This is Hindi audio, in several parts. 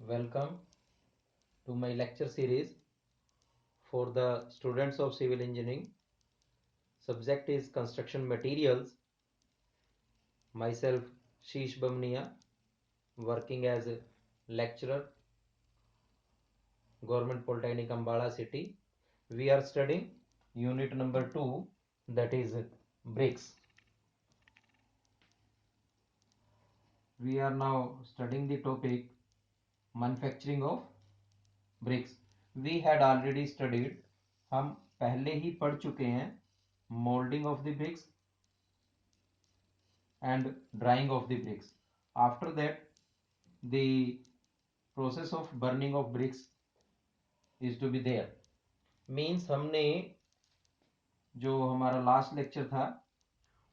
Welcome to my lecture series for the students of civil engineering. Subject is construction materials. Myself Sheesh Bamnia, working as a lecturer, Government Polytechnic Ambala City. We are studying unit number 2, that is bricks. We are now studying the topic manufacturing of bricks. We had already studied, हम पहले ही पढ़ चुके हैं molding of the bricks and drying of the bricks. After that, the process of burning of bricks is to be there. Means हमने जो हमारा लास्ट लेक्चर था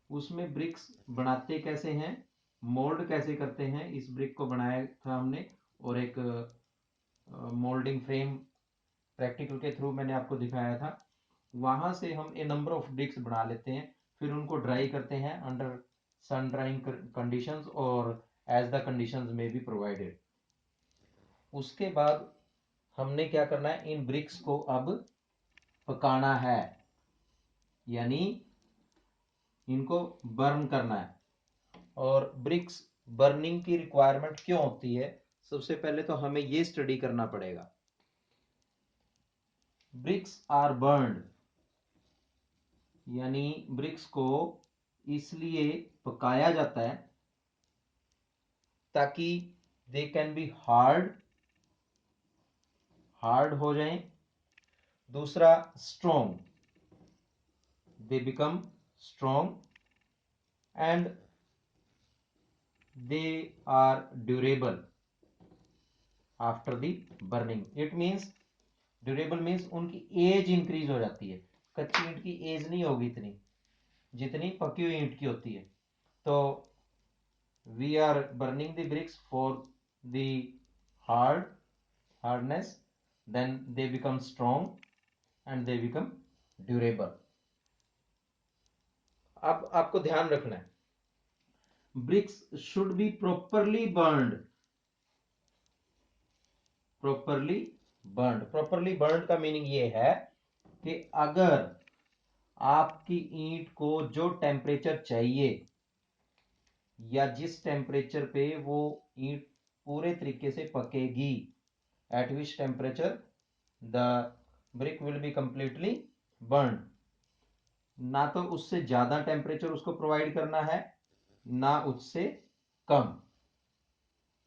उसमें ब्रिक्स बनाते कैसे हैं, मोल्ड कैसे करते हैं, इस ब्रिक को बनाया था हमने और एक मोल्डिंग फ्रेम प्रैक्टिकल के थ्रू मैंने आपको दिखाया था. वहां से हम ए नंबर ऑफ ब्रिक्स बना लेते हैं, फिर उनको ड्राई करते हैं अंडर सन ड्राइंग कंडीशंस और एज द कंडीशंस में भी प्रोवाइडेड. उसके बाद हमने क्या करना है, इन ब्रिक्स को अब पकाना है, यानी इनको बर्न करना है. और ब्रिक्स बर्निंग की रिक्वायरमेंट क्यों होती है, सबसे पहले तो हमें ये स्टडी करना पड़ेगा. ब्रिक्स आर बर्न्ड, यानी ब्रिक्स को इसलिए पकाया जाता है ताकि दे कैन बी हार्ड हो जाएं. दूसरा strong, they become strong and they are durable after the burning. It means durable means उनकी एज इंक्रीज हो जाती है. कच्ची ईंट की एज नहीं होगी इतनी जितनी पकी हुई ईंट की होती है. तो we are burning the bricks for the hardness, then they become strong and they become durable. अब आपको ध्यान रखना है, bricks should be properly burned. Properly burned का मीनिंग ये है कि अगर आपकी ईंट को जो टेम्परेचर चाहिए या जिस टेम्परेचर पे वो ईंट पूरे तरीके से पकेगी, at which temperature the brick will be completely burned. ना तो उससे ज्यादा टेम्परेचर उसको प्रोवाइड करना है, ना उससे कम.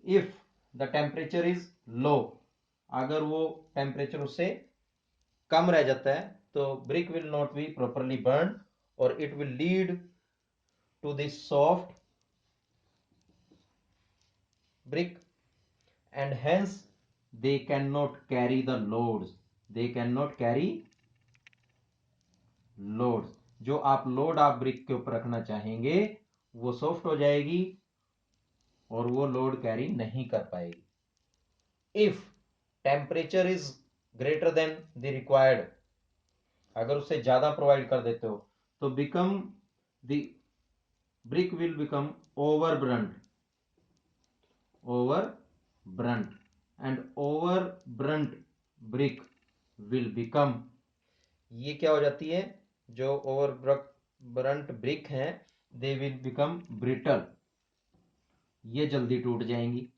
If the temperature is low, अगर वो टेम्परेचर उससे कम रह जाता है तो brick will not be properly burn और it will lead to this soft brick and hence they cannot carry the loads. जो आप लोड आप ब्रिक के ऊपर रखना चाहेंगे वो सॉफ्ट हो जाएगी और वो लोड कैरी नहीं कर पाएगी. If temperature is greater than the required, अगर उससे ज्यादा प्रोवाइड कर देते हो तो the brick will become overburnt and overburnt brick will become, ये क्या हो जाती है, जो overburnt brick हैं they will become brittle, ये जल्दी टूट जाएंगी.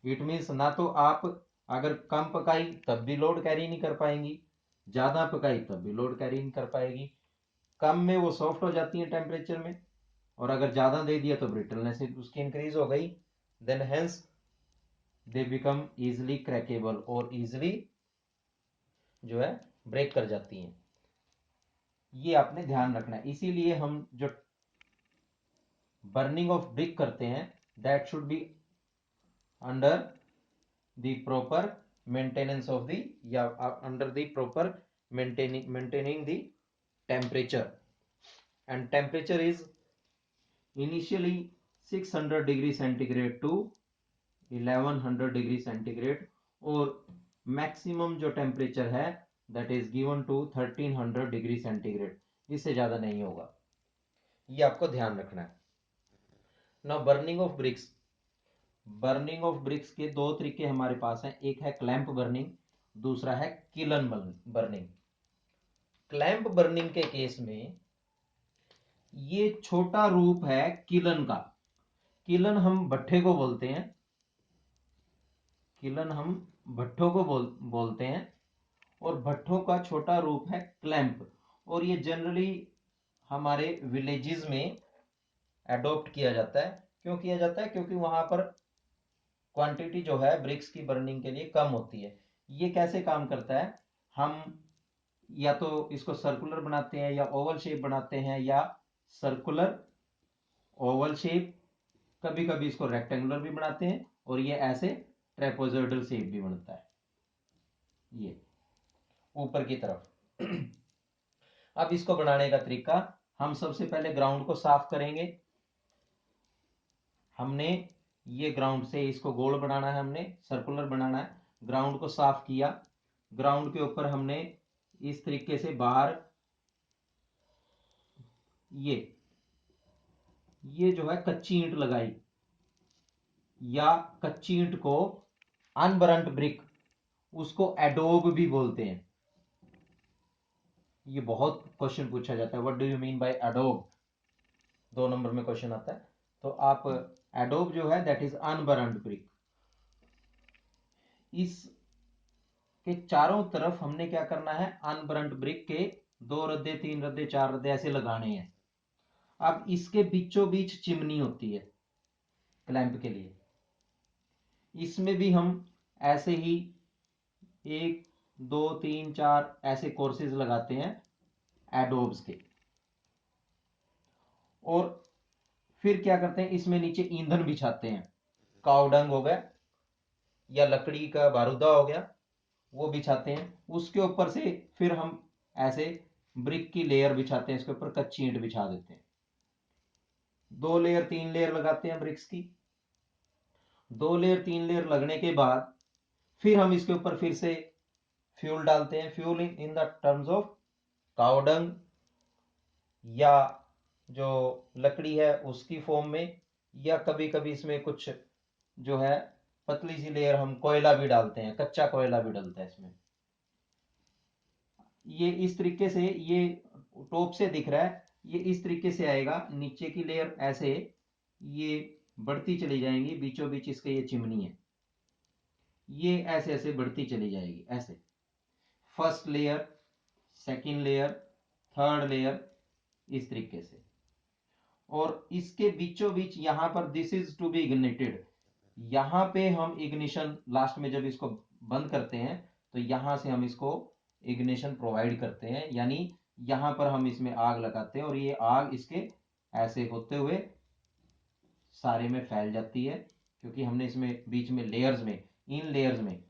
इट मीन्स ना तो आप अगर कम पकाई तब भी लोड कैरी नहीं कर पाएंगी, ज्यादा पकाई तब भी लोड कैरी नहीं कर पाएगी. कम में वो सॉफ्ट हो जाती है टेम्परेचर में, और अगर ज्यादा दे दिया तो ब्रिटलनेस उसकी इंक्रीज हो गई, then hence they become easily crackable और इजिली जो है ब्रेक कर जाती हैं. ये आपने ध्यान रखना है. इसीलिए हम जो बर्निंग ऑफ ब्रिक करते हैं that should be under the proper maintenance of the, या under the proper maintaining the temperature. And temperature is initially 600 degree centigrade to 1100 degree centigrade, और मैक्सिमम जो टेम्परेचर है that is given to 1300 degree centigrade, इससे ज्यादा नहीं होगा. ये आपको ध्यान रखना है. Now burning of bricks. Burning of bricks के दो तरीके हमारे पास हैं, एक है क्लैंप बर्निंग, दूसरा है किलन बर्निंग। क्लैंप बर्निंग के केस में ये छोटा रूप है किलन का। किलन हम भट्ठे को बोलते हैं, किलन हम भट्ठों को बोलते हैं, और भट्ठों का छोटा रूप है क्लैंप। और ये जनरली हमारे विलेजेस में एडॉप्ट किया जाता है। क्यों किया जाता है? क्योंकि वहां पर क्वांटिटी जो है ब्रिक्स की बर्निंग के लिए कम होती है। ये कैसे काम करता है? हम या तो इसको सर्कुलर बनाते हैं या ओवल शेप बनाते हैं, या सर्कुलर ओवल शेप, कभी कभी इसको रेक्टेंगुलर भी बनाते हैं, और ये ऐसे ट्रेपोजोइडल शेप भी बनता है, ये ऊपर की तरफ। अब इसको बनाने का तरीका, हम सबसे पहले ग्राउंड को साफ करेंगे। हमने ये ग्राउंड से इसको गोल बनाना है, हमने सर्कुलर बनाना है। ग्राउंड को साफ किया, ग्राउंड के ऊपर हमने इस तरीके से बाहर ये जो है कच्ची ईंट लगाई, या कच्ची ईंट को अनबरंट ब्रिक, उसको एडोब भी बोलते हैं। ये बहुत क्वेश्चन पूछा जाता है, what do you mean by adobe, 2 number में क्वेश्चन आता है। तो आप एडोब जो है दैट इज अनबरंट ब्रिक। इस के चारों तरफ हमने क्या करना है, अनबरंट ब्रिक के 2 रद्दे, 3 रद्दे, 4 रद्दे ऐसे लगाने हैं। अब इसके बीचों बीच चिमनी होती है क्लैंप के लिए, इसमें भी हम ऐसे ही 1 2 3 4 ऐसे कोर्सेज लगाते हैं एडोब्स के। और फिर क्या करते हैं, इसमें नीचे ईंधन बिछाते हैं, कावडंग हो गया या लकड़ी का बारूदा हो गया, वो बिछाते हैं। उसके ऊपर से फिर हम ऐसे ब्रिक की लेयर बिछाते हैं, इसके ऊपर कच्ची ईंट बिछा देते हैं। 2 लेयर 3 लेयर लगाते हैं ब्रिक्स की। 2 लेयर 3 लेयर लगने के बाद फिर हम इसके ऊपर फिर से फ्यूल डालते हैं। Fuel in the terms of cow dung या जो लकड़ी है उसकी फॉर्म में, या कभी कभी इसमें कुछ जो है पतली सी लेयर हम कोयला भी डालते हैं, कच्चा कोयला भी डलता है इसमें। ये इस तरीके से, ये टॉप से दिख रहा है, ये इस तरीके से आएगा। नीचे की लेयर ऐसे ये बढ़ती चली जाएंगी, बीचों बीच इसके ये चिमनी है, ये ऐसे ऐसे बढ़ती चली जाएगी ऐसे। First layer, second layer, third layer, इस तरीके से। और इसके बीचों बीच यहां पर this is to B ignited, यहां पे हम इग्निशन लास्ट में जब इसको बंद करते हैं तो यहां से हम इसको इग्निशन प्रोवाइड करते हैं, यानी यहां पर हम इसमें आग लगाते हैं, और ये आग इसके ऐसे होते हुए सारे में फैल जाती है। क्योंकि हमने इसमें बीच में लेयर्स में, इन लेयर्स में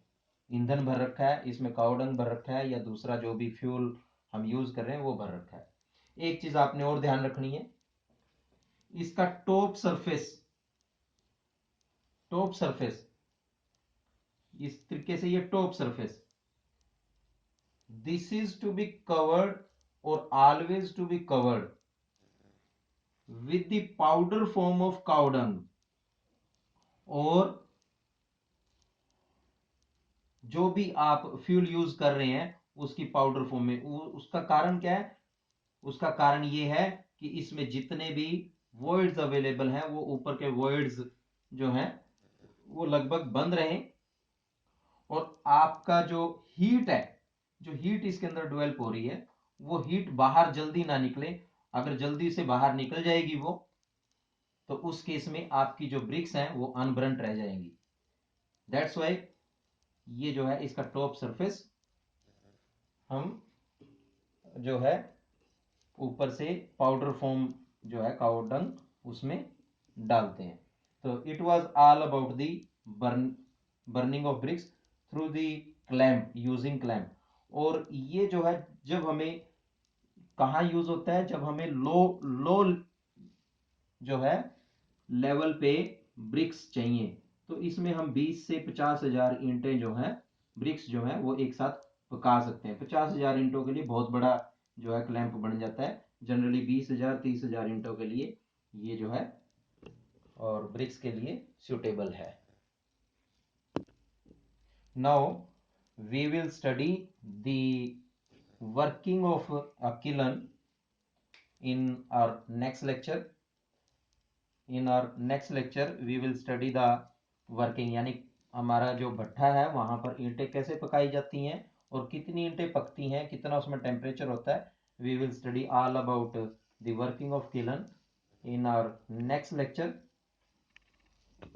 ईंधन भर रखा है, इसमें कावडंग भर रखा है, या दूसरा जो भी फ्यूल हम यूज कर रहे हैं वो भर रखा है। एक चीज आपने और ध्यान रखनी है, इसका टॉप सरफेस इस तरीके से, ये top surface, this is to be covered और always to be covered with the powder form of cow dung, और जो भी आप फ्यूल यूज कर रहे हैं उसकी पाउडर फॉर्म में। उसका कारण क्या है? उसका कारण ये है कि इसमें जितने भी वर्ड्स अवेलेबल हैं वो ऊपर के वर्ड्स जो हैं वो लगभग बंद रहें, और आपका जो हीट है, जो हीट इसके अंदर डेवलप हो रही है, वो हीट बाहर जल्दी ना निकले। अगर जल्दी से बाहर निकल जाएगी वो, तो उस केस में आपकी जो ब्रिक्स हैं वो अनब्रंट रह जाएंगी। दैट्स वाई ये जो है इसका टॉप सरफेस हम जो है ऊपर से पाउडर फॉर्म जो है कावडंग उसमें डालते हैं। तो it was all about the burning of BRICS through the clamp, using clamp. और ये जो है जब हमें कहाँ यूज होता है, जब हमें लो लो जो है लेवल पे ब्रिक्स चाहिए, तो इसमें हम 20 से 50,000 ईंटें जो हैं, ब्रिक्स जो हैं वो एक साथ पका सकते हैं। 50,000 ईंटों के लिए बहुत बड़ा जो है क्लैंप बन जाता है। जनरली 20,000 30,000 ईंटों के लिए ये जो है और ब्रिक्स के लिए सूटेबल है। now we will study the working of a kiln in our next lecture. In our next lecture we will study the working, यानी हमारा जो भट्ठा है वहां पर ईंटें कैसे पकाई जाती हैं और कितनी ईंटें पकती हैं, कितना उसमें टेम्परेचर होता है. We will study all about the working of kiln in our next lecture.